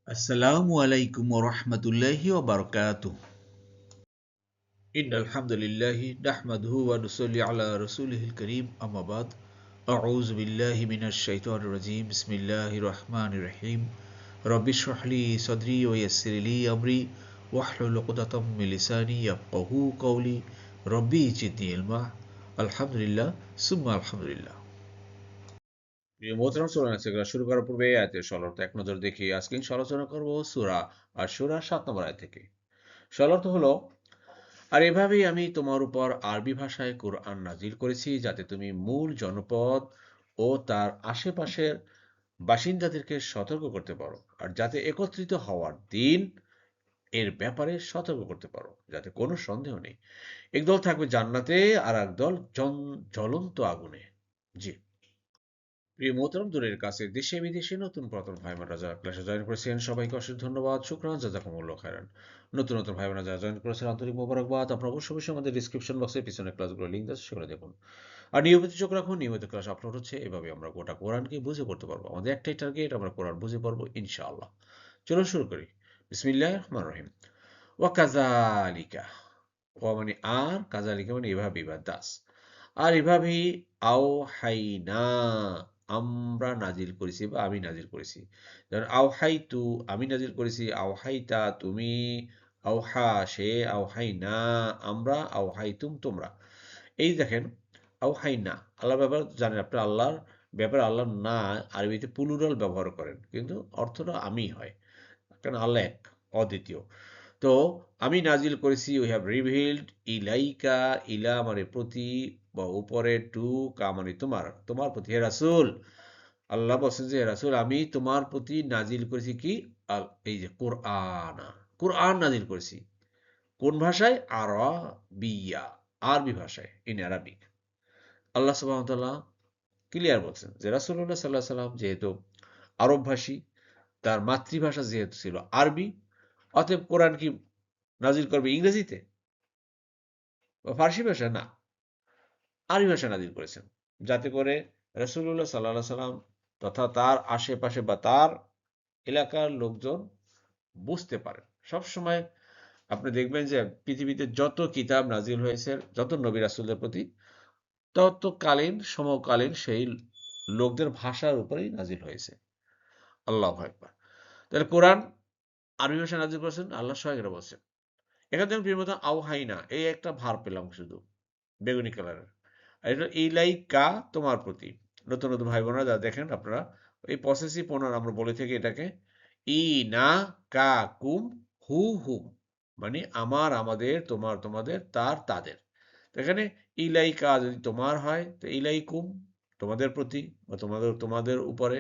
আসসালামু আলাইকুম ওয়া রাহমাতুল্লাহি ওয়া বারাকাতুহু। ইন্নাল হামদুলিল্লাহি নাহমাদুহু ওয়া নুসাল্লি আলা রাসূলিহিল কারীম আম্মা বাদ। আউযু বিল্লাহি মিনাশ শাইতানির রাজীম। বিসমিল্লাহির রাহমানির রাহিম। রব্বি ইশরাহ লি সাদরি ওয়া ইয়াসসির লি আমরি ওয়াহলুল উকদাতাম মিন লিসানি ইয়াফকাহু কওলি। রব্বি জিদনি ইলমা। আলহামদুলিল্লাহ সুম্মা আলহামদুলিল্লাহ। প্রিয় মোহতারাম, সূরা নাস শুরু করার পূর্বে এই আয়াতের সরলতা এক নজর দেখি। আজকে ইনশাআল্লাহ আলোচনা করব সূরা আশ-শূরা ৭ নম্বর আয়াত থেকে। সরলতা হলো, আর এভাবেই আমি তোমার উপর আরবি ভাষায় কোরআন নাজিল করেছি যাতে তুমি মূল জনপদ ও তার আশেপাশের বাসিন্দাদেরকে সতর্ক করতে পারো, আর যাতে একত্রিত হওয়ার দিন এর ব্যাপারে সতর্ক করতে পারো, যাতে কোনো সন্দেহ নেই। একদল থাকবে জান্নাতে আর একদল জ্বলন্ত আগুনে। জি। প্রিয় মোহতারাম, দূরের কাছে দেশে বিদেশে নতুন পুরাতন ভাই বোনেরা যারা ক্লাসে জয়েন করেছেন সবাইকে অশেষ ধন্যবাদ, শুকরান, জাযাকুমুল্লাহ খাইরান। নতুন নতুন ভাই বোনেরা যারা জয়েন করেছেন আন্তরিক মোবারকবাদ। আপনারা অবশ্যই আমাদের ডিসক্রিপশন বক্সে পিছনে ক্লাসগুলো লিঙ্ক আছে, সেগুলো দেখুন। আর নিয়মিত চোখ রাখুন, নিয়মিত ক্লাস আপলোড হচ্ছে। এভাবে আমরা গোটা কোরআনকে বুঝে পড়তে পারবো। আমাদের একটাই টার্গেট, আমরা কোরআন বুঝে পারবো ইনশাআল্লাহ। চলুন শুরু করি। বিসমিল্লাহির রহমানির রহিম। ওয়া কাযালিকা, ওয়া মানে আর, কাযালিকা মানে এভাবে বা দাস। আর এভাবেই আওহাইনা, আমরা নাজিল করেছি বা আমি নাজিল করেছি। যেমন আওহাইতু, আমি নাজিল করেছি। আওহাইতা, তুমি। আওহা, সে। আওহাইনা, আমরা। আওহাইতুম, তোমরা। এই দেখেন, আওহাইনা আল্লাহর ব্যাপারে জানেন আপনি। আল্লাহর ব্যাপারে আল্লাহ না আরবিতে প্লুরাল ব্যবহার করেন, কিন্তু অর্থটা আমি হয়, কারণ আল্লাহ এক, অদ্বিতীয়। তো আমি নাজিল করেছি, উই হ্যাভ রিভিলড ইলাইকা, ইলা মানে প্রতি বা উপরে, টু কা মানে তোমার, তোমার প্রতি। হে রাসূল, আল্লাহ বলছেন যে হে রাসূল, আমি তোমার প্রতি নাজিল করেছি কি? এই যে কোরআন, কোরআন নাজিল করেছি। কোন ভাষায়? আরবিয়া, আরবি ভাষায়, ইন আরাবিক। আল্লাহ সুবহানাহু ওয়া তাআলা ক্লিয়ার বলছেন যে রাসূলুল্লাহ সাল্লাল্লাহু আলাইহি সাল্লাম যেহেতু আরব ভাষী, তার মাতৃভাষা যেহেতু ছিল আরবি, অতএব কোরআন কি নাজিল করবে ইংরেজিতে বা ফার্সি ভাষা? না, আরবি ভাষা নাজিল করেছেন, যাতে করে রাসূলুল্লাহ সাল্লাল্লাহু আলাইহি সাল্লাম তথা তার আশেপাশে বা তার এলাকার লোকজন বুঝতে পারেন। সবসময় আপনি দেখবেন যে পৃথিবীতে যত কিতাব নাজিল হয়েছে, যত নবী রাসূলদের প্রতি, ততকালীন সমকালীন সেই লোকদের ভাষার উপরেই নাজিল হয়েছে। আল্লাহু আকবার। তাহলে কোরআন আরবি ভাষায় নাজিল করেছেন, আল্লাহ স্বয়ং এটা বলছেন। এখানে যেমন প্রিয় মতো আওহাইনা, এই একটা ভার পেলাম শুধু, বেগুনি কালারের। আর এটা ইলাইকা, তোমার প্রতি। নতুন নতুন ভাই বোনেরা যারা দেখেন, আপনারা এই পসেসিভ প্রোনাউন আমরা বলে থাকি এটাকে। ই না কা কুম হু হুম, মানে আমার, আমাদের, তোমার, তোমাদের, তার, তাদের। তো এখানে ইলাইকা যদি তোমার হয়, তো ইলাইকুম, তোমাদের প্রতি বা তোমাদের, তোমাদের উপরে।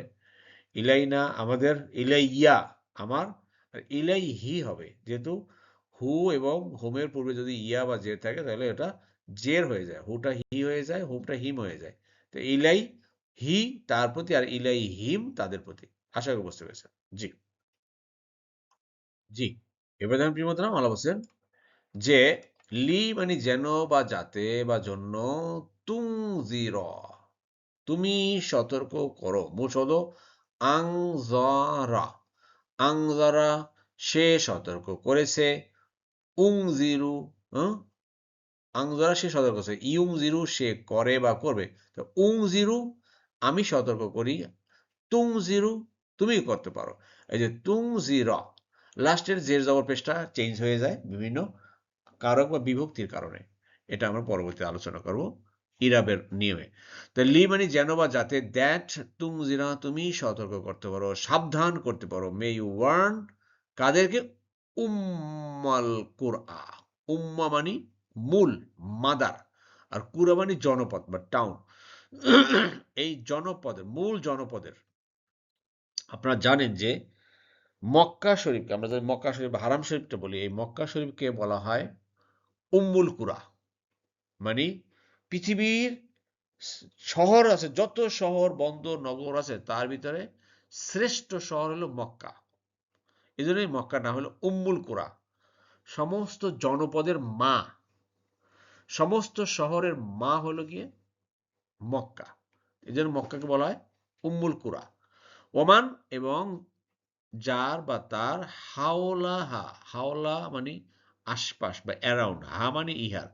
ইলাইনা আমাদের, ইলাইয়া আমার, আর ইলাইহি হবে, যেহেতু হু এবং হুমের পূর্বে যদি ইয়া বা জের থাকে তাহলে এটা জের হয়ে যায়, হুটা হি হয়ে যায়, হুমটা হিম হয়ে যায়। তো ইলাই হি তার প্রতি, আর ইলাই হিম তাদের প্রতি। আশা করি বুঝতে পেরেছেন। জি। জি। এবার যেমন প্রিয়তরাম আল্লাহ বলছেন যে লি মানে যেন বা যাতে বা জন্য, তুংজির, তুমি সতর্ক করো। মূল শব্দ আংজারা, আংজারা সে সতর্ক করেছে। উংজিরু, হ্যাঁ, আংজারা সে সতর্ক করেছে। ইউংজিরু সে করে বা করবে। তো উংজিরু আমি সতর্ক করি, তুংজিরু তুমি করতে পারো। এই যে তুংজিরা, লাস্টের জের জবর পেশটা চেঞ্জ হয়ে যায় বিভিন্ন কারক বা বিভক্তির কারণে। এটা আমরা পরবর্তী আলোচনা করব ইরাবের নিয়মে। তো লি মানে যেন বা যাতে, দ্যাট তুংজিরা তুমি সতর্ক করতে পারো, সাবধান করতে পারো। মে ইউ ওয়ার্ন, কাদেরকে? উম্মাল কুরআ, উম্মা মানে মূল, মাদার, আর কুরা মানে জনপদ বা টাউন। এই জনপদের, মূল জনপদের, আপনারা জানেন যে মক্কা শরীফকে আমরা যদি মক্কা শরীফ বা হারাম শরীফটা বলি, এই মক্কা শরীফকে বলা হয় উম্মুল কুরা। মানে পৃথিবীর শহর আছে, যত শহর বন্দর নগর আছে তার ভিতরে শ্রেষ্ঠ শহর হলো মক্কা। এই জন্যই মক্কার নাম হলো উম্মুল কুরা, সমস্ত জনপদের মা, সমস্ত শহরের মা হলো গিয়ে মক্কা। এই জন্য মক্কাকে বলা হয় উম্মুল কুরা। ওমান এবং যার বা তার হাওলাহা, হাওলা মানে আশপাশ বা অ্যারাউন্ড, হা মানে ইহার,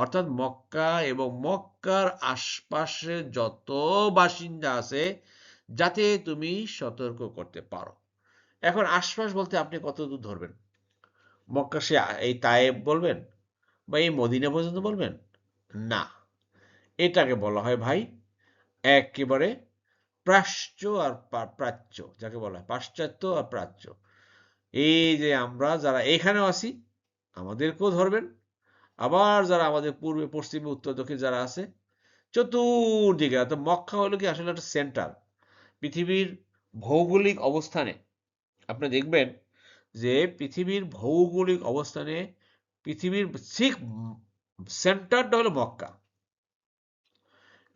অর্থাৎ মক্কা এবং মক্কার আশপাশে যত বাসিন্দা আছে যাতে তুমি সতর্ক করতে পারো। এখন আশপাশ বলতে আপনি কত দূর ধরবেন? মক্কা সে এই তায়েব বলবেন বা এই মদিনা পর্যন্ত বলবেন? না, এটাকে বলা হয় ভাই একেবারে প্রাচ্য আর প্রাচ্য, যাকে বলা হয় পাশ্চাত্য আর প্রাচ্য। এই যে আমরা যারা এখানেও আছি আমাদেরকেও ধরবেন, আবার যারা আমাদের পূর্বে পশ্চিমে উত্তর দক্ষিণ যারা আছে চতুর্দিকে, তো মক্কা হলো কি আসলে একটা সেন্টার পৃথিবীর ভৌগোলিক অবস্থানে। আপনি দেখবেন যে পৃথিবীর ভৌগোলিক অবস্থানে পৃথিবীর ঠিক সেন্টারটা হলো মক্কা,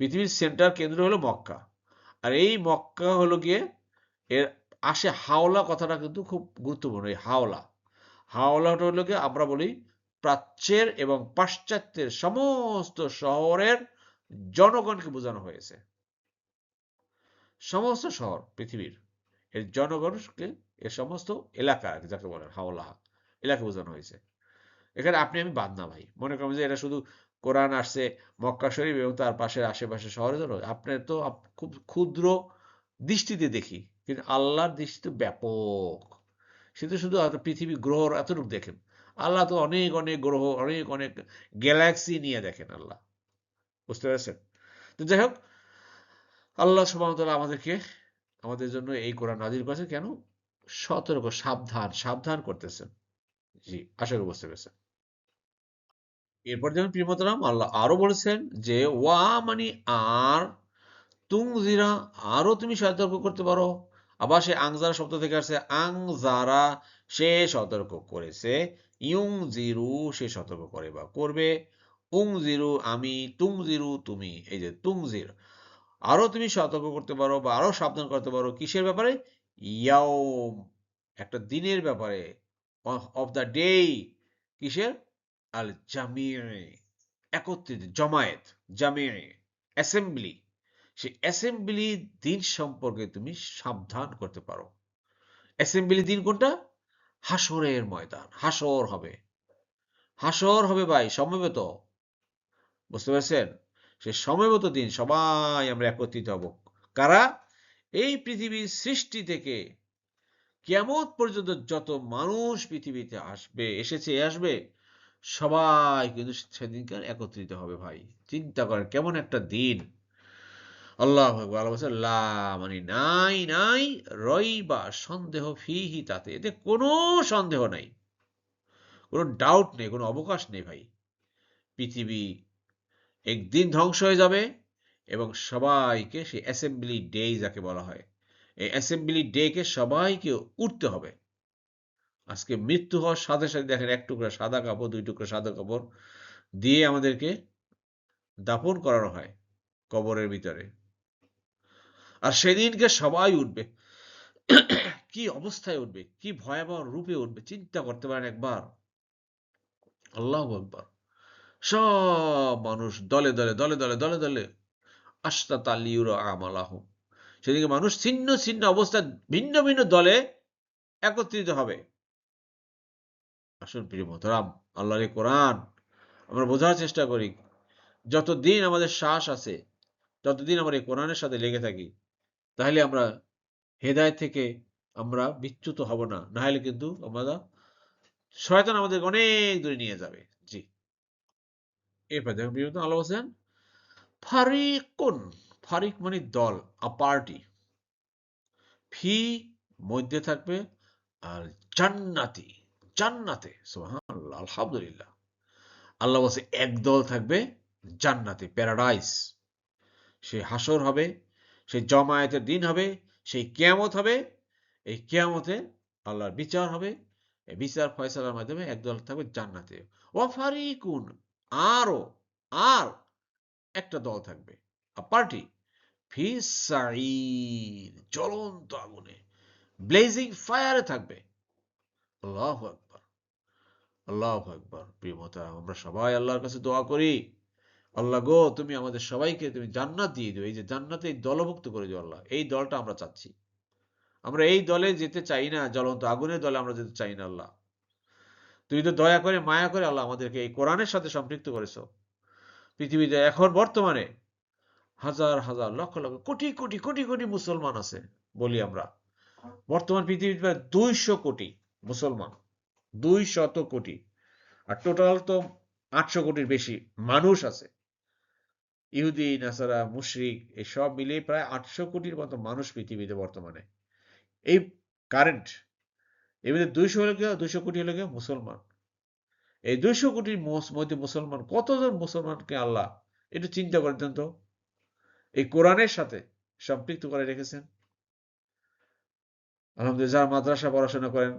পৃথিবীর সেন্টার কেন্দ্র হলো মক্কা। আর এই মক্কা হলো গিয়ে এর আসে হাওলা কথাটা কিন্তু খুব গুরুত্বপূর্ণ। এই হাওলা, হাওলাটা হলো গিয়ে আমরা বলি প্রাচ্যের এবং পাশ্চাত্যের সমস্ত শহরের জনগণকে বোঝানো হয়েছে। সমস্ত শহর পৃথিবীর এর জনগণকে, এর সমস্ত এলাকা যাকে বলে হাওলা এলাকা বোঝানো হয়েছে। এখানে আপনি আমি বাদ না ভাই, মনে করেন যে এটা শুধু কোরআন আসছে মক্কা শরীফ এবং তার পাশের আশেপাশে শহরের জন্য, আপনার তো খুব ক্ষুদ্র দৃষ্টিতে দেখি, কিন্তু আল্লাহর দৃষ্টিতে ব্যাপক। সে তো শুধু পৃথিবী গ্রহ এতটুকু দেখেন, আল্লাহ তো অনেক অনেক গ্রহ, অনেক অনেক গ্যালাক্সি নিয়ে দেখেন আল্লাহ। বুঝতে পেরেছেন? তো যাই হোক, আল্লাহ সুবহানাহু ওয়া তাআলা আমাদেরকে, আমাদের জন্য এই কোরআন নাজিল করেছেন কেন? সতর্ক, সাবধান সাবধান করতেছেন। জি, আশা করি বুঝতে পেরেছেন। এরপর যেমন প্রিয় মোহতারাম আল্লাহ আরো বলেছেন যে ওয়া মানে আর, তুংজিরা আরো তুমি সতর্ক করতে পারো। আবার সে আংজারা শব্দ থেকে আসছে আংজারা, সে সতর্ক করেছে, ইউং জিরু সে সতর্ক করে বা করবে, উং জিরু আমি, তুং জিরু তুমি, এই যে তুংজির আরো তুমি সতর্ক করতে পারো বা আরো সাবধান করতে পারো কিসের ব্যাপারে? ইয়াউম একটা দিনের ব্যাপারে, অফ দ্য ডে, কিসের? আল জামিয়ে, একত্রিত, জমায়েত, জামিয়ে, অ্যাসেম্বলি, সেই অ্যাসেম্বলি দিন সম্পর্কে তুমি সাবধান করতে পারো। অ্যাসেম্বলি দিন কোনটা? হাসরের ময়দান, হাসর হবে, হাসর হবে ভাই সমবেত। বুঝতে পারছেন? সে সময়মত দিন সবাই আমরা একত্রিত হব। কারা? এই পৃথিবীর সৃষ্টি থেকে কিয়ামত পর্যন্ত যত মানুষ পৃথিবীতে আসবে, এসেছে, আসবে, সবাই কিন্তু সেদিনকার একত্রিত হবে ভাই। চিন্তা করেন কেমন একটা দিন। আল্লাহু আকবার। আল্লাহ বলছেন লা মানে নাই নাই, রইবা সন্দেহ, ফিহি তাতে, এতে কোনো সন্দেহ নাই, কোনো ডাউট নেই, কোনো অবকাশ নেই ভাই। পৃথিবী একদিন ধ্বংস হয়ে যাবে এবং সবাইকে সেই অ্যাসেম্বলি ডে যাকে বলা হয়, এই অ্যাসেম্বলি ডে কে সবাইকে উঠতে হবে। আজকে মৃত্যু হওয়ার সাথে সাথে দেখেন এক টুকরা সাদা কাপড়, দুই টুকরা সাদা কাপড় দিয়ে আমাদেরকে দাফন করানো হয় কবরের ভিতরে। আর সেদিনকে সবাই উঠবে, কি অবস্থায় উঠবে, কি ভয়াবহ রূপে উঠবে চিন্তা করতে পারেন একবার। আল্লাহু আকবার। সব মানুষ দলে দলে দলে দলে দলে দলে আশতাত আলিউরা আমালাহুম, সেদিকে মানুষ ছিন্ন ছিন্ন অবস্থায় ভিন্ন ভিন্ন দলে একত্রিত হবে। আসুন প্রিয় মোহতারাম, আল্লাহর এই কোরআন আমরা বোঝার চেষ্টা করি। যতদিন আমাদের শ্বাস আছে, যতদিন আমরা এই কোরআনের সাথে লেগে থাকি, তাহলে আমরা হেদায়েত থেকে আমরা বিচ্যুত হব না, না হলে কিন্তু আমরা শয়তান আমাদের অনেক দূরে নিয়ে যাবে। জি, এরপর দেখুন প্রিয় মোহতারাম, আল্লাহ বলছেন ফারিকুন, ফারিক মানে দল, আ পার্টি, ফি মধ্যে থাকবে, আর জান্নাতি, জান্নাতে, সুবহানাল্লাহ, আলহামদুলিল্লাহ। আল্লাহ বলছে একদল থাকবে জান্নাতে, প্যারাডাইস। সে হাসর হবে, সেই জমায়েতের দিন হবে, সেই কিয়ামত হবে। এই কিয়ামতে আল্লাহর বিচার হবে, এই বিচার ফয়সালার মাধ্যমে একদল থাকবে জান্নাতে। ওয়াফারিকুন আরো, আর একটা দল থাকবে, পার্টি, ফিস সাঈর জ্বলন্ত আগুনে, ব্লেজিং ফায়ারে থাকবে। আল্লাহু আকবার, আল্লাহু আকবার। প্রিয় মোহতারাম, আমরা সবাই আল্লাহর কাছে দোয়া করি, আল্লাহ গো তুমি আমাদের সবাইকে তুমি জান্নাত দিয়ে দিও, এই যে জান্নাতে দলভুক্ত করে দিও আল্লাহ, এই দলটা আমরা চাচ্ছি। আমরা এই দলে যেতে চাই না, জ্বলন্ত আগুনের দলে আমরা যেতে চাই না। আল্লাহ, তুমি তো দয়া করে মায়া করে আল্লাহ আমাদেরকে এই কোরআনের সাথে সম্পৃক্ত করেছো। পৃথিবীতে এখন বর্তমানে হাজার হাজার লক্ষ লক্ষ কোটি কোটি কোটি কোটি মুসলমান আছে বলি আমরা। বর্তমান পৃথিবীতে প্রায় 200 কোটি মুসলমান, 200 কোটি। আর টোটাল তো 800 কোটির বেশি মানুষ আছে। ইহুদি, নাসারা, মুশরিক এসব মিলিয়ে প্রায় 800 কোটির মতো মানুষ পৃথিবীতে বর্তমানে। এই কারেন্ট এমনি 200 কোটি হলো গিয়ে মুসলমান। এই 200 কোটির মধ্যে মুসলমান কতজন মুসলমানকে আল্লাহ একটু চিন্তা করে দেন তো এই কোরআনের সাথে সম্পৃক্ত করে রেখেছেন। আলহামদুলিল্লাহ, যারা মাদ্রাসা পড়াশোনা করেন,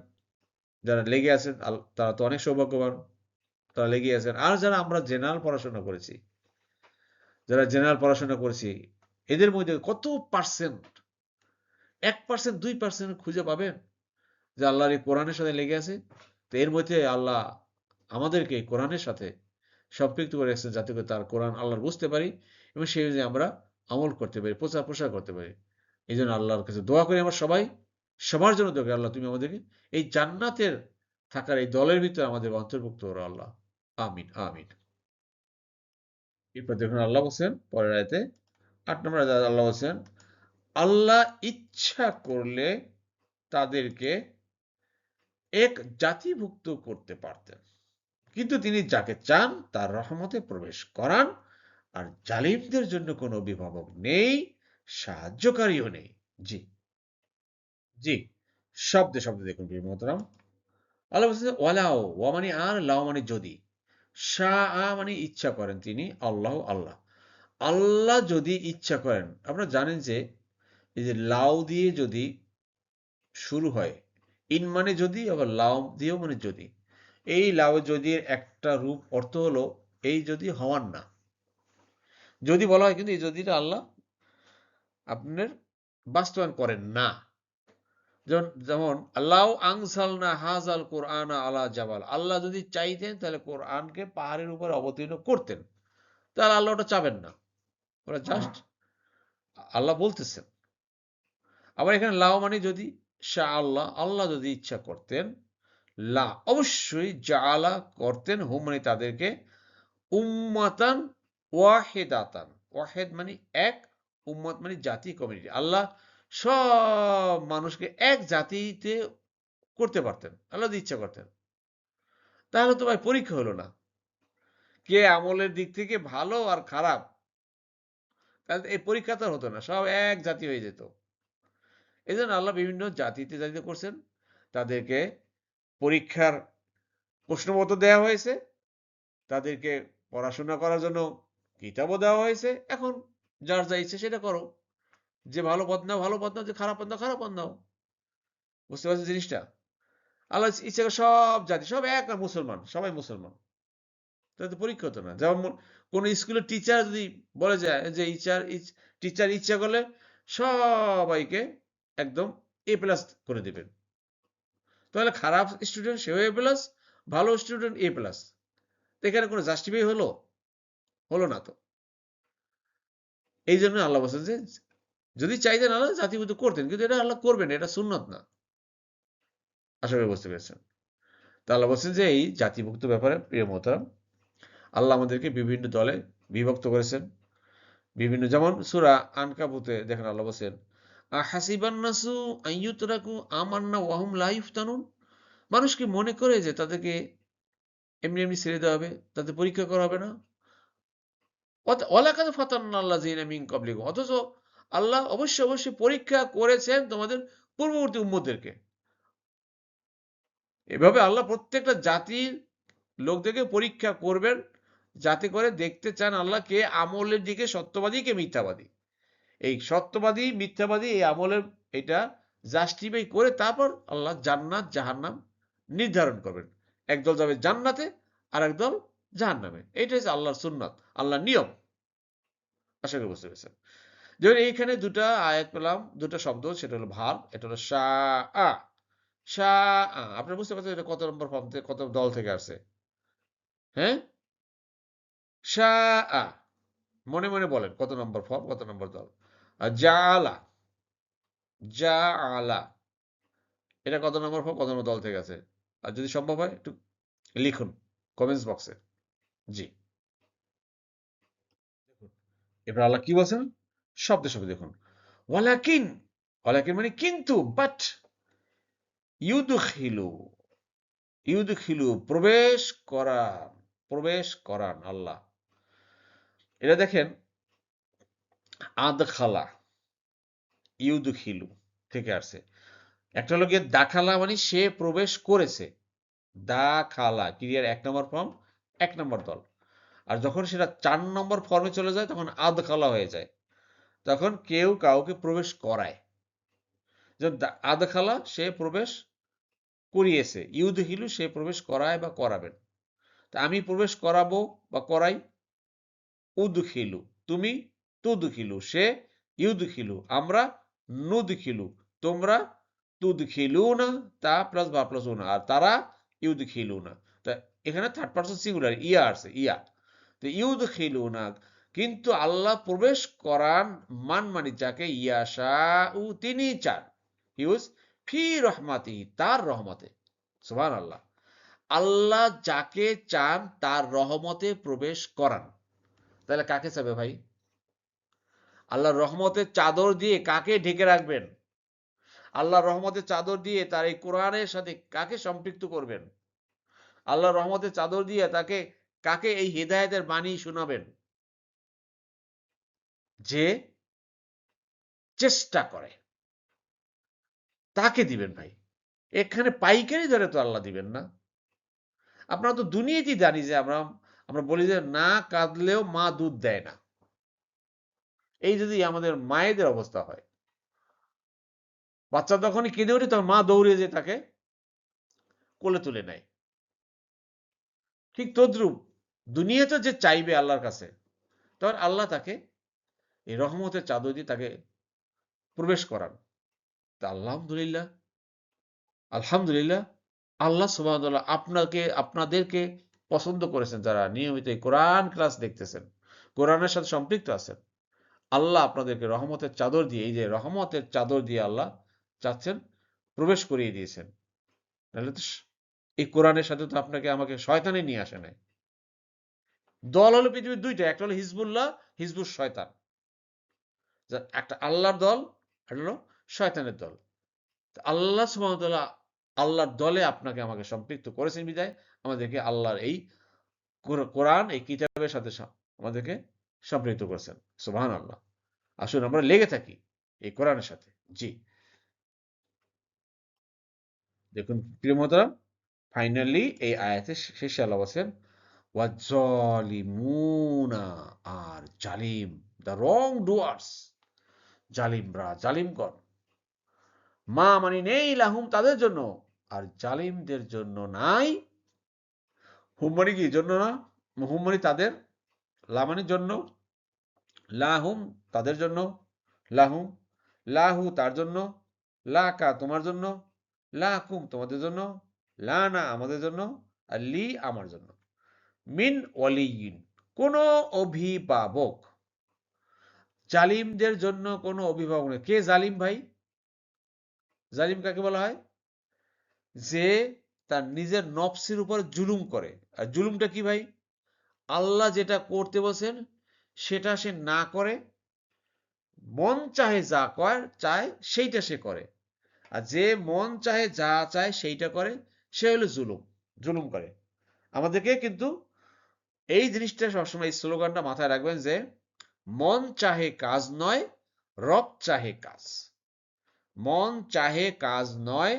যারা লেগে আছেন, তারা তো অনেক সৌভাগ্যবান, তারা লেগে আছেন। আর যারা আমরা জেনারেল পড়াশোনা করেছি, এদের মধ্যে কত পার্সেন্ট, 1%, 2% খুঁজে পাবেন যে আল্লাহর এই কোরআনের সাথে লেগে আছে। তো এর মধ্যে আল্লাহ আমাদেরকে কোরআনের সাথে সম্পৃক্ত করে রেখেছেন, যাতে করে তার কোরআন আল্লাহর বুঝতে পারি এবং সেই অনুযায়ী আমরা আমল করতে পারি, প্রচার প্রসার করতে পারি। এই জন্য আল্লাহর কাছে দোয়া করি আমরা সবাই, সবার জন্য দোয়া করি, আল্লাহ তুমি আমাদেরকে এই জান্নাতের থাকার এই দলের ভিতরে আমাদের অন্তর্ভুক্ত করো আল্লাহ। আমিন আমিন। এরপর দেখুন আল্লাহ বলছেন পরের আয়াতে, 8 নম্বর আয়াতে আল্লাহ বলছেন, আল্লাহ ইচ্ছা করলে তাদেরকে এক জাতিভুক্ত করতে পারতেন, কিন্তু তিনি যাকে চান তার রহমতে প্রবেশ করান, আর জালিমদের জন্য কোনো অভিভাবক নেই, সাহায্যকারীও নেই। জি জি, শব্দে শব্দে দেখুন প্রিয় মোহতারাম। আল্লাহ বলছেন ওয়ালাও, ওয়া মানে আর, লাও মানে যদি, শাহ মানে ইচ্ছা করেন তিনি, আল্লাহ আল্লাহ। আল্লাহ যদি ইচ্ছা করেন, আপনারা জানেন যে এই যে লাউ দিয়ে যদি শুরু হয়, ইন মানে যদি, আবার লাউ দিয়েও মানে যদি। এই লাউ যদির একটা রূপ অর্থ হলো এই যদি হওয়ার না, যদি বলা হয় কিন্তু এই যদিটা আল্লাহ আপনার বাস্তবায়ন করেন না। যেমন যেমন আল্লাহ আনসালনা হাযাল কুরআনা আলা জাবাল, আল্লাহ যদি চাইতেন তাহলে কোরআনকে পাহাড়ের উপর অবতীর্ণ করতেন, তাহলে আল্লাহ ওটা চাবেন না, ওরা জাস্ট আল্লাহ বলতেছেন। আবার এখানে লাও মানে যদি, শাহ আল্লাহ, আল্লাহ যদি ইচ্ছা করতেন, লা অবশ্যই জাআলা করতেন, হুম মানে তাদেরকে, উম্মাতান ওয়াহিদাতান, ওয়াহেদ মানে এক, উম্মত মানে জাতি, কমিউনিটি। আল্লাহ সব মানুষকে এক জাতিতে করতে পারতেন আল্লাহ যদি ইচ্ছা করতেন। তাহলে তো ভাই পরীক্ষা হলো না কে আমলের দিক থেকে ভালো আর খারাপ, তাহলে এই পরীক্ষা তো হতো না, সব এক জাতি হয়ে যেত। এই জন্য আল্লাহ বিভিন্ন জাতিতে জাতিতে করছেন, তাদেরকে পরীক্ষার প্রশ্নপত্র দেওয়া হয়েছে, তাদেরকে পড়াশোনা করার জন্য কিতাবও দেওয়া হয়েছে। এখন যার যা ইচ্ছে সেটা করো, যে ভালো পথ নাও ভালো পথ নাও, যে খারাপ পথ নাও খারাপ পথ নাও। বুঝতে পারছেন জিনিসটা? আল্লাহ ইচ্ছে করে সব জাতি সব এক, আর মুসলমান সবাই মুসলমান, তাহলে তো পরীক্ষা হতো না। যেমন কোন স্কুলের টিচার যদি বলে যায় যে টিচার ইচ্ছা করলে সবাইকে একদম A+ করে দেবেন, তাহলে খারাপ স্টুডেন্ট সেও A+, ভালো স্টুডেন্ট A+, এখানে কোনো জাস্টিফাই হলো? হলো না তো। এই জন্য আল্লাহ বলছেন যে যদি চাইতেন আল্লাহ জাতিভুক্ত করতেন, কিন্তু এটা আল্লাহ করবেন, এটা সুন্নত না। আশা করি বুঝতে পেরেছেন। তা আল্লাহ বলছেন যে এই জাতিভুক্ত ব্যাপারে প্রিয় মোহতারাম, আল্লাহ আমাদেরকে বিভিন্ন দলে বিভক্ত করেছেন। বিভিন্ন, যেমন সূরা আনকাবুতে দেখেন আল্লাহ বলছেন, আহাসিবান নাসু আইয়ুতরাকু আমান্না ওয়াহুম লা ইফতানুন, মানুষ কি মনে করে যে তাদেরকে এমনি এমনি ছেড়ে দেওয়া হবে, তাদের পরীক্ষা করা হবে না? ওয়ালাকাদ ফাতান্না আল্লাযিনা মিন ক্বাবলিকুম, অথচ আল্লাহ অবশ্যই অবশ্যই পরীক্ষা করেছেন তোমাদের পূর্ববর্তী উম্মতদেরকে। এভাবে আল্লাহ প্রত্যেকটা জাতির লোকদেরকে পরীক্ষা করবেন, যাতে করে দেখতে চান আল্লাহ কে আমলের দিকে সত্যবাদী, কে মিথ্যাবাদী। এই সত্যবাদী মিথ্যাবাদী এই আমলের এটা জাস্টিফাই করে তারপর আল্লাহ জান্নাত জাহান্নাম নির্ধারণ করবেন। একদল যাবে জান্নাতে আর একদল জাহান্নামে। এইটা হচ্ছে আল্লাহর সুন্নাত, আল্লাহর নিয়ম। আশা করি বুঝতে পেরেছেন। যেমন এইখানে দুটা আয়াত পেলাম, দুটা শব্দ, সেটা হলো ভার, এটা হলো শাআ। শাআ, আপনারা বুঝতে পারছেন এটা কত নম্বর ফর্ম থেকে, কত দল থেকে আসছে? হ্যাঁ, শাআ, মনে মনে বলেন কত নম্বর ফর্ম, কত নম্বর দল? আর জাআলা, জাআলা এটা কত নম্বর ফর্ম, কত নম্বর দল থেকে আছে, আর যদি সম্ভব হয় একটু লিখুন কমেন্টস বক্সে। জি, এবার আল্লাহ কি বলছেন শব্দে শব্দে দেখুন, ওয়ালাকিন, ওয়ালাকিন মানে কিন্তু, বাট, ইউদখিলু, ইউদখিলু প্রবেশ করান, প্রবেশ করান আল্লাহ। এটা দেখেন আদখালা, ইউদখিলু থেকে আসছে। একটা হলো গিয়ে দাখালা মানে সে প্রবেশ করেছে, দাখালা ক্রিয়ার ১ নম্বর ফর্ম, ১ নম্বর দল। আর যখন সেটা ৪ নম্বর ফর্মে চলে যায় তখন আদখালা হয়ে যায়, তখন কেউ কাউকে প্রবেশ করায়। যেমন আদখালা সে প্রবেশ করিয়েছে, ইউদখিলু সে প্রবেশ করায় বা করাবেন। তা আমি প্রবেশ করাবো বা করাই, উদখিলু, তুমি তুদখিলু, সে ইউদখিলু, আমরা নুদখিলু, তোমরা তুদখিলুনা, তা প্লাস বা প্লাস উনা, আর তারা ইউদখিলুনা। তা এখানে থার্ড পারসন সিঙ্গুলার ইয়া আছে, ইয়া। তো ইউদখিলুনা, কিন্তু আল্লাহ প্রবেশ করান মান মানে যাকে, ইয়াশাউ তিনি চান, ইউজ ফি রহমাতিহি তার রহমতে। সুবহানাল্লাহ। আল্লাহ যাকে চান তার রহমতে প্রবেশ করান। তাহলে কাকে চাবে ভাই? আল্লাহর রহমতের চাদর দিয়ে কাকে ঢেকে রাখবেন? আল্লাহর রহমতের চাদর দিয়ে তার এই কোরআনের সাথে কাকে সম্পৃক্ত করবেন? আল্লাহর রহমতের চাদর দিয়ে তাকে, কাকে এই হেদায়েতের বাণী শোনাবেন? যে চেষ্টা করে তাকে দিবেন ভাই। এখানে পাইকারি দরে তো আল্লাহ দিবেন না। আপনারা তো দুনিয়াতেই জানি যে আমরা আমরা বলি যে না কাঁদলেও মা দুধ দেয় না। এই যদি আমাদের মায়েদের অবস্থা হয়, বাচ্চা যখনই কেঁদে ওঠে তখন মা দৌড়ে যেয়ে তাকে কোলে তুলে নেয়। ঠিক তদ্রূপ দুনিয়াতে যে চাইবে আল্লাহর কাছে, তখন আল্লাহ তাকে এই রহমতের চাদর দিয়ে তাকে প্রবেশ করান। তা আলহামদুলিল্লাহ, আলহামদুলিল্লাহ, আল্লাহ সুবহানাহু ওয়া তাআলা আপনাকে আপনাদেরকে পছন্দ করেছেন, যারা নিয়মিত এই কোরআন ক্লাস দেখতেছেন, কোরআনের সাথে সম্পৃক্ত আছেন। আল্লাহ আপনাদেরকে রহমতের চাদর দিয়ে, এই যে রহমতের চাদর দিয়ে আল্লাহ চাচ্ছেন প্রবেশ করিয়ে দিয়েছেন। নাহলে তো এই কোরআনের সাথে তো আপনাকে আমাকে শয়তানে নিয়ে আসে নাই। দল হলো পৃথিবীর দুইটা, একটা হলো হিজবুল্লাহ, হিজবুল শয়তান। একটা আল্লাহর দল, একটা হলো শয়তানের দল। আল্লাহ সুবহানাহু ওয়া তাআলা আল্লাহর দলে আপনাকে আমাকে সম্পৃক্ত করেছেন বিধায় আমাদেরকে আল্লাহর এই কোরআন, এই কিতাবের সাথে আমাদেরকে সম্পৃক্ত করেছেন। সুবহানাল্লাহ। আসুন আমরা লেগে থাকি এই কোরআনের সাথে। জি, দেখুন প্রিয় মোহতারাম, ফাইনালি এই আয়াতের শেষে আল্লাহ বলছেন ওয়াজ্জালিমুনা, আর জালিম, দ্য রং ডুয়ার্স, জালিমরা, জালিমগণ, মা মানে নেই লাহুম তাদের জন্য, আর জালিমদের জন্য নাই। হুম মানে কি জন্য না, হুম মানে তাদের, লা মানে জন্য, লাহুম তাদের জন্য, লাহুম, লাহু তার জন্য, লাকা তোমার জন্য, লাকুম তোমাদের জন্য, লানা আমাদের জন্য, আর লি আমার জন্য, মিন ওয়ালিয়িন কোন অভিভাবক, জালিমদের জন্য কোনো অভিভাবক নেই। কে জালিম ভাই? জালিম কাকে বলা হয়? যে তার নিজের নফসের উপর জুলুম করে। আর জুলুমটা কি ভাই? আল্লাহ যেটা করতে বলছেন সেটা সে না করে, মন চাহে যা চায় সেইটা সে করে। আর যে মন চাহে যা চায় সেইটা করে, সে হলো জুলুম, জুলুম করে। আমাদেরকে কিন্তু এই জিনিসটা সবসময়, এই স্লোগানটা মাথায় রাখবেন যে মন চাহে কাজ নয়, রব চাহে কাজ। মন চাহে কাজ নয়,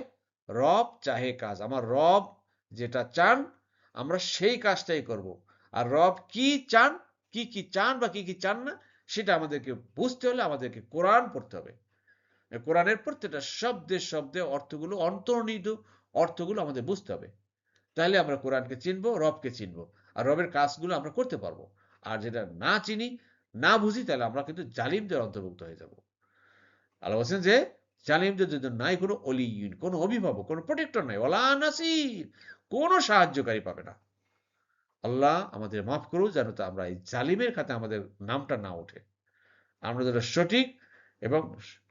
রব চাহে কাজ। আমার রব যেটা চান আমরা সেই কাজটাই করব। আর রব কি চান, কি কি চান বা কি কি চান না, সেটা আমাদেরকে বুঝতে হলে আমাদেরকে কোরআন পড়তে হবে। কোরআনের প্রত্যেকটা শব্দে শব্দে অর্থগুলো, অন্তর্নিহিত অর্থগুলো আমাদের বুঝতে হবে। তাহলে আমরা কোরআনকে চিনবো, রবকে চিনবো, আর রবের কাজগুলো আমরা করতে পারবো। আর যেটা না চিনি, না বুঝি, তাহলে আমরা কিন্তু জালিমদের অন্তর্ভুক্ত হয়ে যাব। আল্লাহ বলছেন যে জালিমদের জন্য নাই কোনো অলিয়িন, কোনো অভিভাবক, কোনো প্রোটেক্টর নাই, ওয়ালা নাসির, কোনো সাহায্যকারী পাবে না। আল্লাহ আমাদের মাফ করুন যেন তো আমরা এই জালিমের খাতে আমাদের নামটা না ওঠে। আমরা যেন সঠিক এবং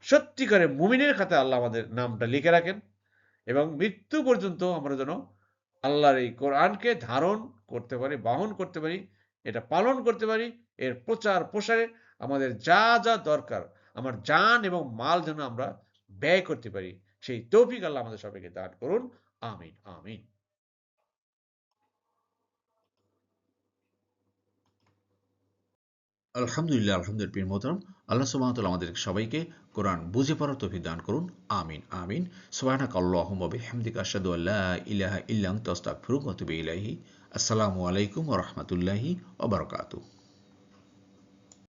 সত্যিকারের মুমিনের খাতে আল্লাহ আমাদের নামটা লিখে রাখেন, এবং মৃত্যু পর্যন্ত আমরা যেন আল্লাহর এই কোরআনকে ধারণ করতে পারি, বহন করতে পারি, এটা পালন করতে পারি, এর প্রচার প্রসারে আমাদের যা যা দরকার, আমার জান এবং মাল যেন আমরা ব্যয় করতে পারি, সেই তৌফিক আল্লাহ আমাদের সবাইকে দান করুন। আমিন আমিন। আলহামদুলিল্লাহ, আলহামদুলিল্লাহ পীর মোহতরম। আল্লাহ সুবহানাহু ওয়া তাআলা আমাদের সবাইকে কোরআন বুঝে পড়ার তৌফিক দান করুন। আমিন আমিন। সুবহানাকা আল্লাহুম্মা বিহামদিকা আশহাদু আল্লা ইলাহা ইল্লা আনতা আস্তাগফিরুকা ওয়া আতুবু ইলাইহি। আসসালামু আলাইকুম ওয়া রাহমাতুল্লাহি ওয়া বারাকাতুহু।